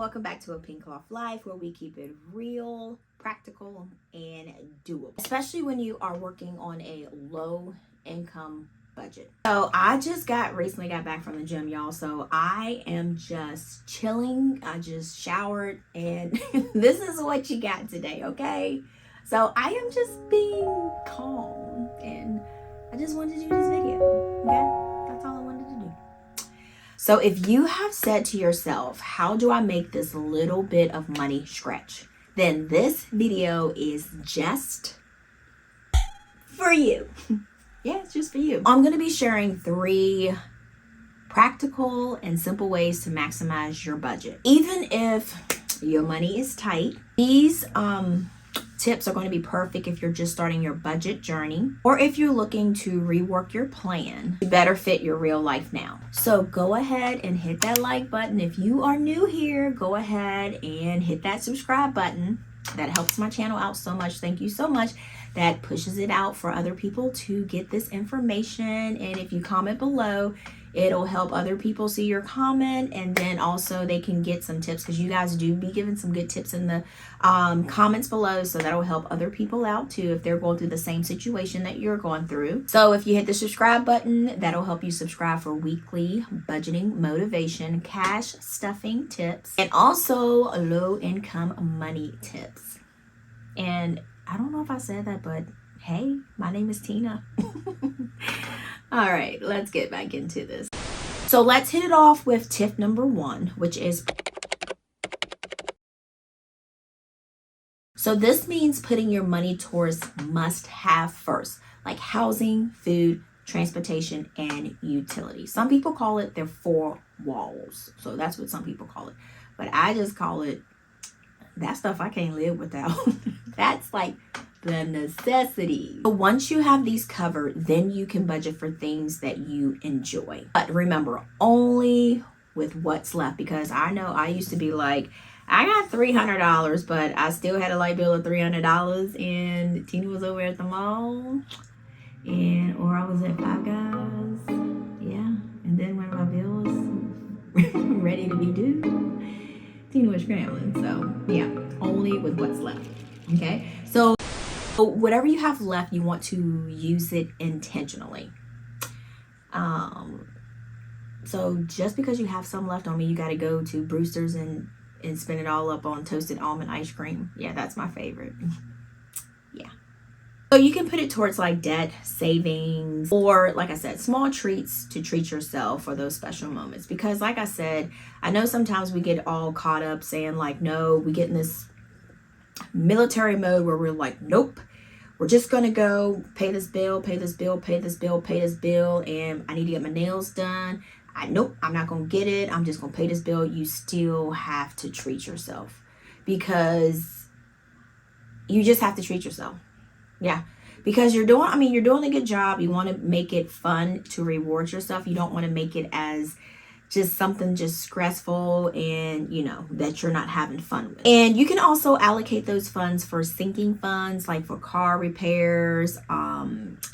welcome back to APinkeClothlife, where we keep it real, practical, and doable, especially when you are working on a low income budget. So I just recently got back from the gym, y'all, so I am just chilling. I just showered, and this is what you got today, okay? So I am just being calm, and I just wanted to do this video, okay? That's all I wanted to do. So if you have said to yourself, how do I make this little bit of money stretch? Then this video is just for you. Yeah, it's just for you. I'm going to be sharing 3 practical and simple ways to maximize your budget. Even if your money is tight, these tips are going to be perfect if you're just starting your budget journey, or if you're looking to rework your plan to better fit your real life now. So go ahead and hit that like button. If you are new here, go ahead and hit that subscribe button. That helps my channel out so much. Thank you so much. That pushes it out for other people to get this information. And if you comment below, it'll help other people see your comment, and then also they can get some tips, because you guys do be giving some good tips in the comments below. So that'll help other people out too if they're going through the same situation that you're going through. So if you hit the subscribe button, that'll help you subscribe for weekly budgeting motivation, cash stuffing tips, and also low income money tips. And I don't know if I said that, but hey, my name is Tina. All right, let's get back into this. So let's hit it off with tip number 1, which is, so this means putting your money towards must-have first, like housing, food, transportation, and utilities. Some people call it their 4 walls. So that's what some people call it. But I just call it, that stuff I can't live without. That's like the necessity. So once you have these covered, then you can budget for things that you enjoy. But remember, only with what's left, because I know I used to be like, I got $300, but I still had a light bill of $300, and Tina was over at the mall, or I was at Five Guys, yeah. And then when my bill was ready to be due, Tina was scrambling. So yeah, only with what's left. Okay, so whatever you have left, you want to use it intentionally. So just because you have some left on me, you got to go to Brewster's and spend it all up on toasted almond ice cream. Yeah, that's my favorite. Yeah. So you can put it towards like debt, savings, or like I said, small treats to treat yourself for those special moments. Because like I said, I know sometimes we get all caught up saying like, no, we get in this military mode where we're like, nope, we're just gonna go pay this bill, pay this bill, pay this bill, pay this bill, and I need to get my nails done. Nope, I'm not gonna get it, I'm just gonna pay this bill. You still have to treat yourself, because you just have to treat yourself. Yeah, because you're doing a good job. You want to make it fun to reward yourself. You don't want to make it as just something just stressful and that you're not having fun with. And you can also allocate those funds for sinking funds, like for car repairs,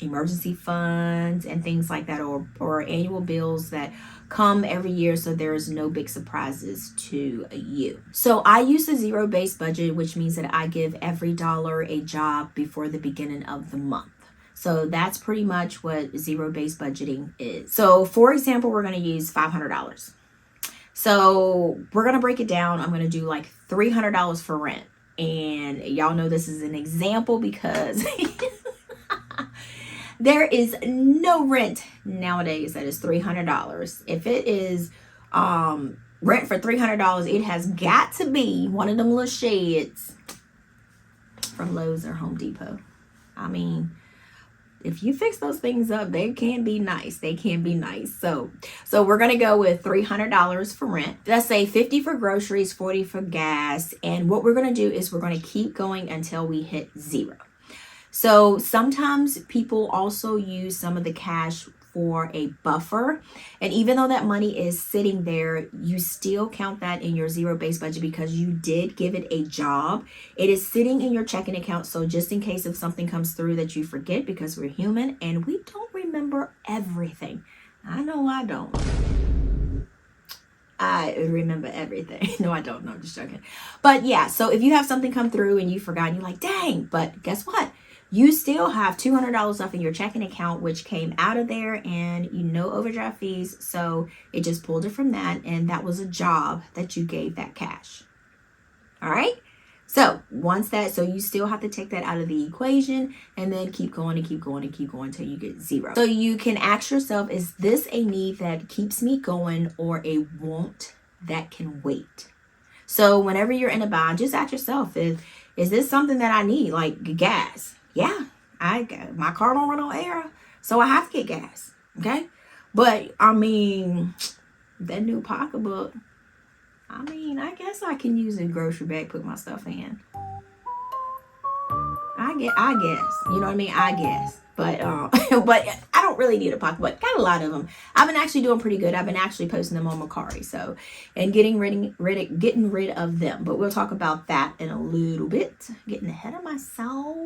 emergency funds, and things like that, or annual bills that come every year, so there's no big surprises to you. So I use the zero-based budget, which means that I give every dollar a job before the beginning of the month. So that's pretty much what zero-based budgeting is. So for example, we're going to use $500. So we're going to break it down. I'm going to do like $300 for rent. And y'all know this is an example because there is no rent nowadays that is $300. If it is rent for $300, it has got to be one of them little sheds from Lowe's or Home Depot. I mean, if you fix those things up, they can be nice. They can be nice. So we're going to go with $300 for rent. Let's say $50 for groceries, $40 for gas. And what we're going to do is we're going to keep going until we hit 0. So sometimes people also use some of the cash for a buffer. And even though that money is sitting there, you still count that in your zero-based budget because you did give it a job. It is sitting in your checking account. So just in case if something comes through that you forget, because we're human and we don't remember everything. I know I don't. I remember everything. No, I don't. No, I'm just joking. But yeah, so if you have something come through and you forgot, and you're like, dang, but guess what? You still have $200 left in your checking account, which came out of there, and you know overdraft fees. So it just pulled it from that, and that was a job that you gave that cash. All right. So once that, so you still have to take that out of the equation and then keep going and keep going and keep going until you get zero. So you can ask yourself, is this a need that keeps me going or a want that can wait? So whenever you're in a bind, just ask yourself, is this something that I need? Like gas. Yeah, my car don't run on air, so I have to get gas. Okay. But I mean, that new pocketbook, I mean, I guess I can use a grocery bag, put my stuff in. I guess, you know what I mean? I guess, but but I don't really need a pocketbook. Got a lot of them. I've been actually doing pretty good. I've been actually posting them on Mercari, so, and getting rid of them. But we'll talk about that in a little bit. Getting ahead of myself.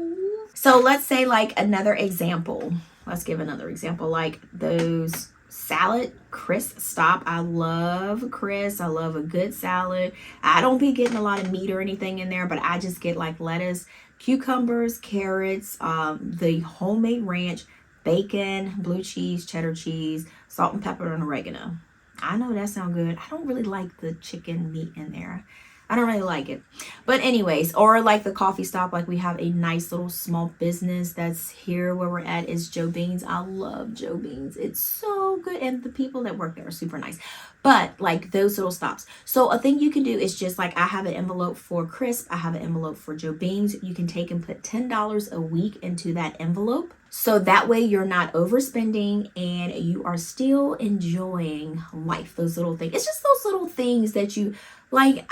So let's say like another example. Let's give another example, like those salad crisp stop. I love crisp. I love a good salad. I don't be getting a lot of meat or anything in there, but I just get like lettuce, cucumbers, carrots, the homemade ranch, bacon, blue cheese, cheddar cheese, salt and pepper, and oregano. I know that sounds good. I don't really like the chicken meat in there. I don't really like it. But anyways, or like the coffee stop, like we have a nice little small business that's here where we're at is Joe Beans. I love Joe Beans. It's so good. And the people that work there are super nice. But like those little stops. So a thing you can do is just like, I have an envelope for crisp. I have an envelope for Joe Beans. You can take and put $10 a week into that envelope. So that way you're not overspending and you are still enjoying life. Those little things. It's just those little things that you like.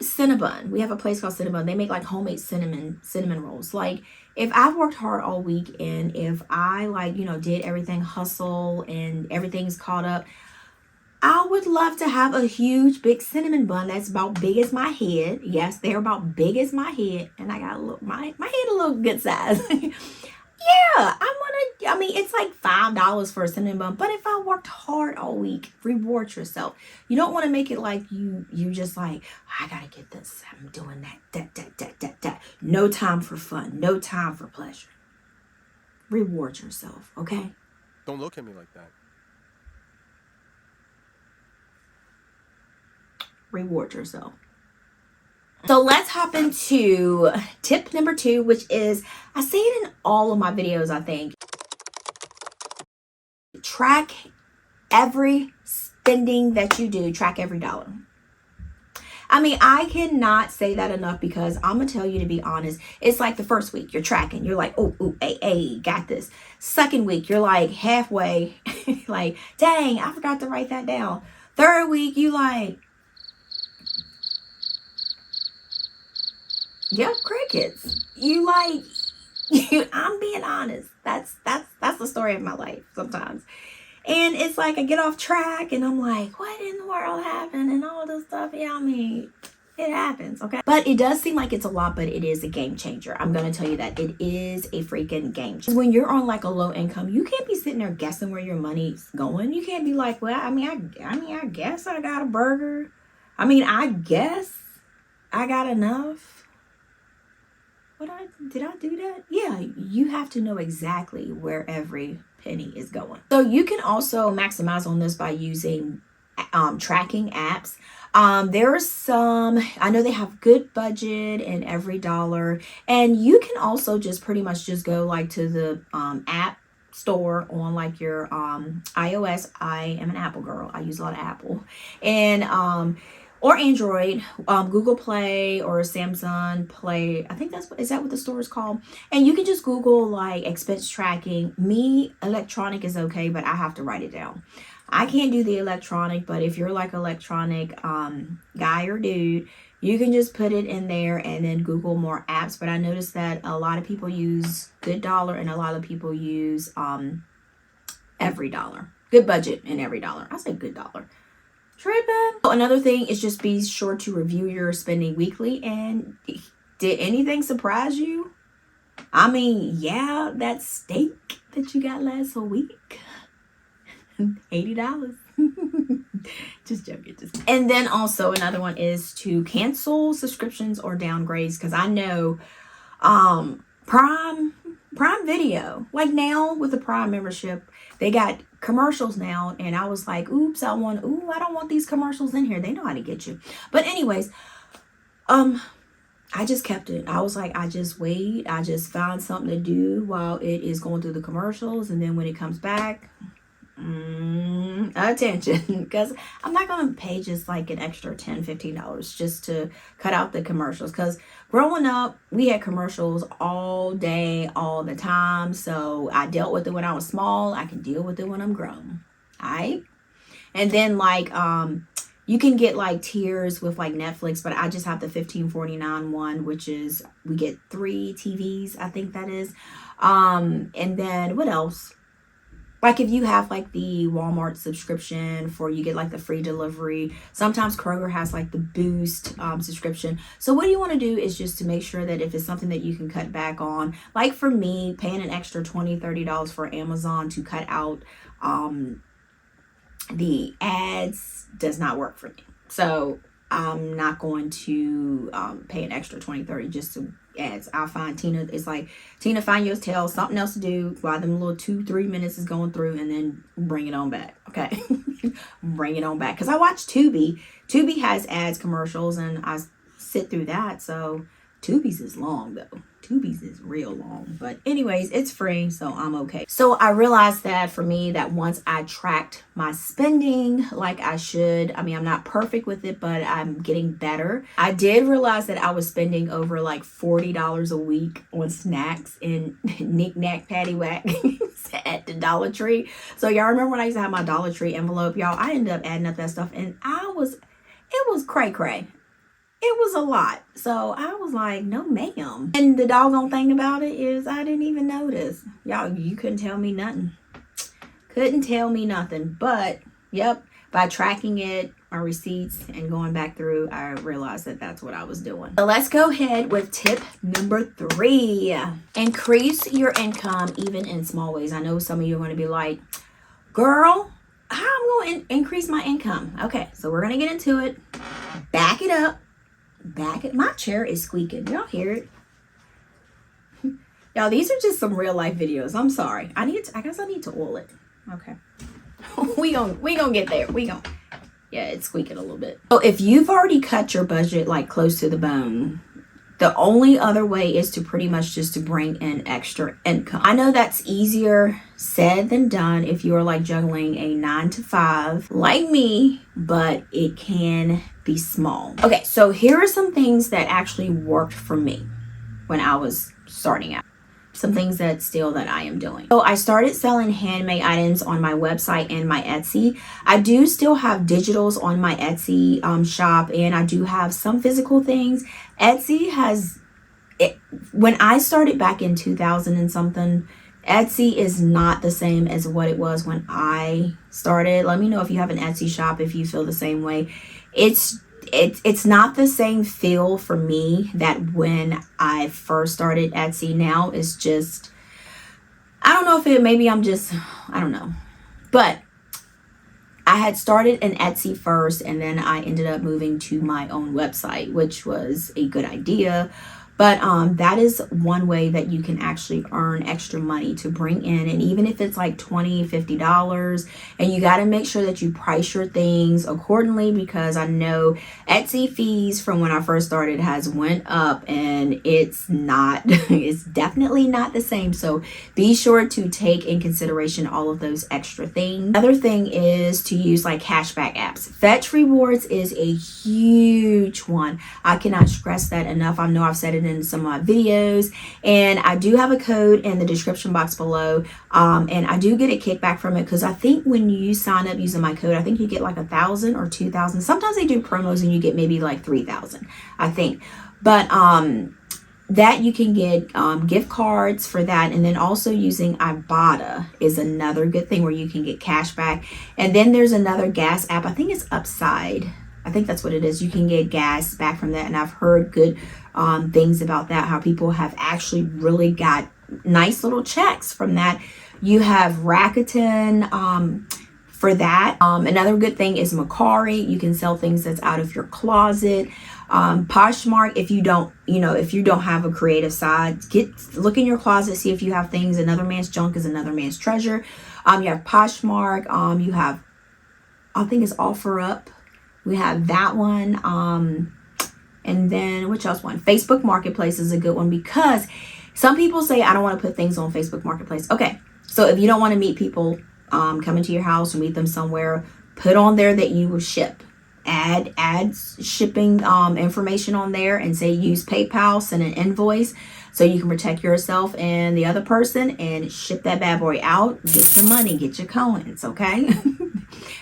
Cinnabon. We have a place called Cinnabon. They make like homemade cinnamon rolls. Like if I've worked hard all week and if I like, you know, did everything hustle and everything's caught up, I would love to have a huge big cinnamon bun that's about big as my head. Yes, they're about big as my head, and I got a little my head a little good size. Yeah, I mean, it's like $5 for a cinnamon bun, but if I worked hard all week, reward yourself. You don't want to make it like you just like, I gotta get this, I'm doing that. No time for fun, no time for pleasure. Reward yourself, okay? Don't look at me like that. Reward yourself. So let's hop into tip number 2, which is, I say it in all of my videos, I think. Track every spending that you do. Track every dollar. I mean, I cannot say that enough because I'm going to tell you, to be honest, it's like the first week you're tracking. You're like, oh, hey, got this. Second week, you're like halfway, like, dang, I forgot to write that down. Third week, you like, yep, crickets. You like, I'm being honest. That's the story of my life sometimes. And it's like I get off track and I'm like, what in the world happened? And all this stuff. Yeah, I mean, it happens, okay? But it does seem like it's a lot, but it is a game changer. I'm going to tell you that it is a freaking game changer. When you're on like a low income, you can't be sitting there guessing where your money's going. You can't be like, well, I guess I got a burger. I mean, I guess I got enough. Did I do that? Yeah, you have to know exactly where every penny is going. So you can also maximize on this by using tracking apps. There are some, I know they have good budget and every dollar, and you can also just pretty much just go like to the app store on like your iOS. I am an Apple girl. I use a lot of Apple. And or Android, Google Play or Samsung Play. I think is that what the store is called? And you can just Google like expense tracking. Me, electronic is okay, but I have to write it down. I can't do the electronic, but if you're like electronic guy or dude, you can just put it in there and then Google more apps. But I noticed that a lot of people use Good Dollar and a lot of people use Every Dollar. Good Budget and Every Dollar. I say Good Dollar. Tripping. Another thing is just be sure to review your spending weekly. And did anything surprise you? I mean, yeah, that steak that you got last week, $80. Just joking. And then also another one is to cancel subscriptions or downgrades, because I know Prime Video, like now with the Prime membership, they got commercials now, and I was like, oops, I don't want these commercials in here. They know how to get you. But anyways, I just kept it. I was like, I just wait. I just find something to do while it is going through the commercials. And then when it comes back, attention. Because I'm not going to pay just like an extra $10, $15 just to cut out the commercials. Because growing up, we had commercials all day, all the time. So I dealt with it when I was small. I can deal with it when I'm grown. All right. And then like, you can get like tiers with like Netflix, but I just have the $15.49 one, which is we get 3 TVs, I think that is. And then what else? Like if you have like the Walmart subscription for, you get like the free delivery. Sometimes Kroger has like the Boost subscription. So what you want to do is just to make sure that if it's something that you can cut back on, like for me, paying an extra $20, $30 for Amazon to cut out the ads does not work for me. So I'm not going to pay an extra $20, $30 just to ads. I'll find Tina, it's like, Tina, find your tail, something else to do while them little 2-3 minutes is going through, and then bring it on back. Okay. Bring it on back. Because I watch Tubi. Tubi has ads, commercials, and I sit through that. So Tubi's is long though. Tubi's is real long. But anyways, it's free, so I'm okay. So I realized that for me, that once I tracked my spending like I should, I mean, I'm not perfect with it, but I'm getting better. I did realize that I was spending over like $40 a week on snacks and knick-knack paddywhack at the Dollar Tree. So y'all remember when I used to have my Dollar Tree envelope, y'all? I ended up adding up that stuff, and it was cray-cray. It was a lot. So I was like, no ma'am. And the doggone thing about it is I didn't even notice. Y'all, you couldn't tell me nothing. Couldn't tell me nothing. But, yep, by tracking it, my receipts, and going back through, I realized that that's what I was doing. So let's go ahead with tip number 3. Increase your income even in small ways. I know some of you are going to be like, girl, how am I going to increase my income? Okay, so we're going to get into it. Back it up. My chair is squeaking. Y'all hear it? Y'all, these are just some real life videos. I'm sorry. I guess I need to oil it. Okay. we gonna get there. Yeah, it's squeaking a little bit. So if you've already cut your budget like close to the bone, the only other way is to pretty much just to bring in extra income. I know that's easier said than done if you're like juggling a 9 to 5 like me, but it can be small. Okay, so here are some things that actually worked for me when I was starting out. Some things that I am doing. So I started selling handmade items on my website and my Etsy. I do still have digitals on my Etsy shop, and I do have some physical things. Etsy has, when I started back in 2000 and something, Etsy is not the same as what it was when I started. Let me know if you have an Etsy shop, if you feel the same way. It's not the same feel for me that when I first started Etsy. Now it's just, I don't know if I don't know. But I had started an Etsy first, and then I ended up moving to my own website, which was a good idea. But that is one way that you can actually earn extra money to bring in. And even if it's like $20, $50, and you got to make sure that you price your things accordingly, because I know Etsy fees from when I first started has went up, and it's definitely not the same. So be sure to take in consideration all of those extra things. Another thing is to use like cashback apps. Fetch Rewards is a huge one. I cannot stress that enough. I know I've said it in some of my videos, and I do have a code in the description box below, and I do get a kickback from it, because I think when you sign up using my code, I think you get like 1,000 or 2,000. Sometimes they do promos and you get maybe like 3,000, I think. But that you can get gift cards for that. And then also using Ibotta is another good thing where you can get cash back. And then there's another gas app, I think it's Upside, I think that's what it is. You can get gas back from that, and I've heard good things about that, how people have actually really got nice little checks from that. You have Rakuten for that. Another good thing is Mercari. You can sell things that's out of your closet. Poshmark, if you don't have a creative side, look in your closet, see if you have things. Another man's junk is another man's treasure. You have Poshmark. You have, I think it's OfferUp. We have that one. And then which else one? Facebook Marketplace is a good one, because some people say, I don't want to put things on Facebook Marketplace. Okay, so if you don't want to meet people come into your house or meet them somewhere, put on there that you will ship. Add shipping information on there and say use PayPal, send an invoice so you can protect yourself and the other person, and ship that bad boy out. Get your money, get your coins, okay?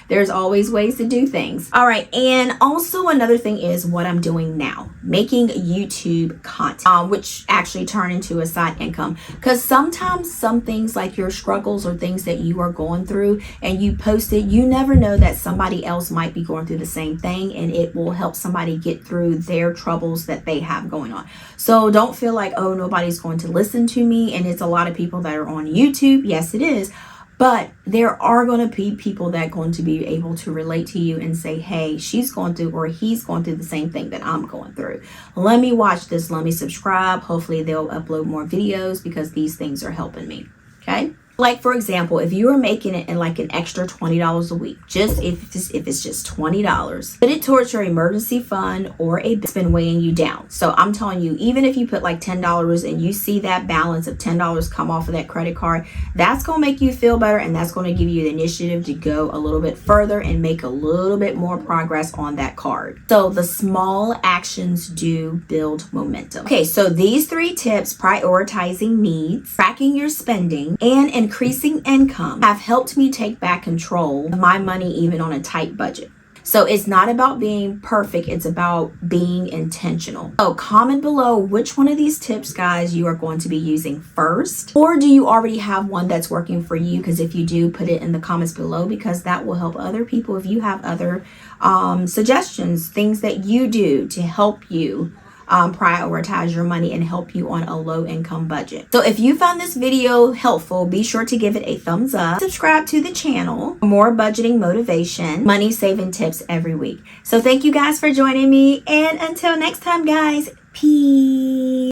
There's always ways to do things. All right, and also another thing is what I'm doing now, making YouTube content, which actually turn into a side income. Because sometimes some things like your struggles or things that you are going through and you post it, you never know that somebody else might be going through the same thing, and it will help somebody get through their troubles that they have going on. So don't feel like, oh, nobody's going to listen to me. And it's a lot of people that are on YouTube. Yes, it is. But there are going to be people that are going to be able to relate to you and say, hey, she's going through or he's going through the same thing that I'm going through. Let me watch this. Let me subscribe. Hopefully they'll upload more videos, because these things are helping me. Okay. Like, for example, if you are making it in like an extra $20 a week, just if it's just $20, put it towards your emergency fund or a that's been weighing you down. So I'm telling you, even if you put like $10 and you see that balance of $10 come off of that credit card, that's going to make you feel better, and that's going to give you the initiative to go a little bit further and make a little bit more progress on that card. So the small actions do build momentum. Okay, so these 3 tips, prioritizing needs, tracking your spending, and increasing income, have helped me take back control of my money even on a tight budget. So it's not about being perfect, it's about being intentional. So comment below which one of these tips, guys, you are going to be using first, or do you already have one that's working for you? Because if you do, put it in the comments below, because that will help other people. If you have other suggestions, things that you do to help you prioritize your money and help you on a low income budget. So if you found this video helpful, be sure to give it a thumbs up. Subscribe to the channel for more budgeting motivation, money saving tips every week. So thank you guys for joining me, and until next time, guys, peace.